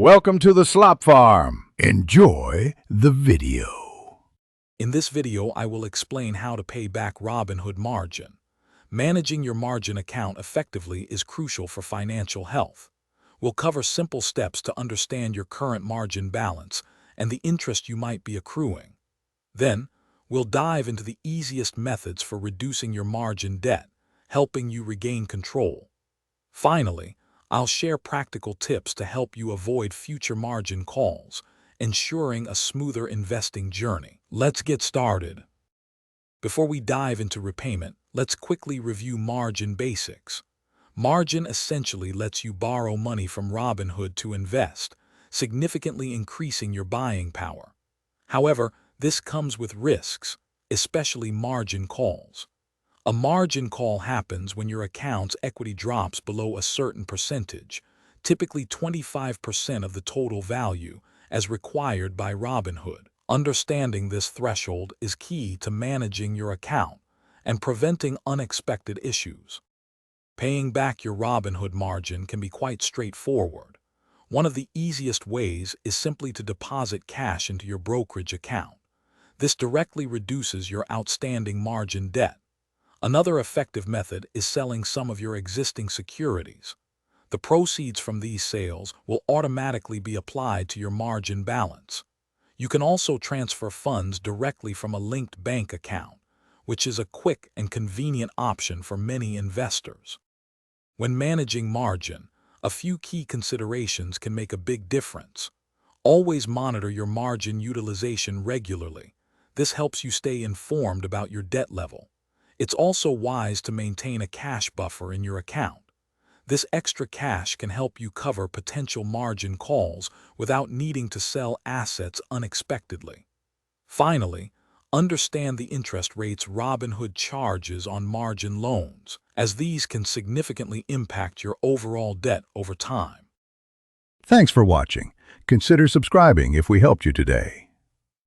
Welcome to the Slop Farm. Enjoy the video. In this video, I will explain how to pay back Robinhood margin. Managing your margin account effectively is crucial for financial health. We'll cover simple steps to understand your current margin balance and the interest you might be accruing. Then, we'll dive into the easiest methods for reducing your margin debt, helping you regain control. Finally, I'll share practical tips to help you avoid future margin calls, ensuring a smoother investing journey. Let's get started. Before we dive into repayment, let's quickly review margin basics. Margin essentially lets you borrow money from Robinhood to invest, significantly increasing your buying power. However, this comes with risks, especially margin calls. A margin call happens when your account's equity drops below a certain percentage, typically 25% of the total value, as required by Robinhood. Understanding this threshold is key to managing your account and preventing unexpected issues. Paying back your Robinhood margin can be quite straightforward. One of the easiest ways is simply to deposit cash into your brokerage account. This directly reduces your outstanding margin debt. Another effective method is selling some of your existing securities. The proceeds from these sales will automatically be applied to your margin balance. You can also transfer funds directly from a linked bank account, which is a quick and convenient option for many investors. When managing margin, a few key considerations can make a big difference. Always monitor your margin utilization regularly. This helps you stay informed about your debt level. It's also wise to maintain a cash buffer in your account. This extra cash can help you cover potential margin calls without needing to sell assets unexpectedly. Finally, understand the interest rates Robinhood charges on margin loans, as these can significantly impact your overall debt over time. Thanks for watching. Consider subscribing if we helped you today.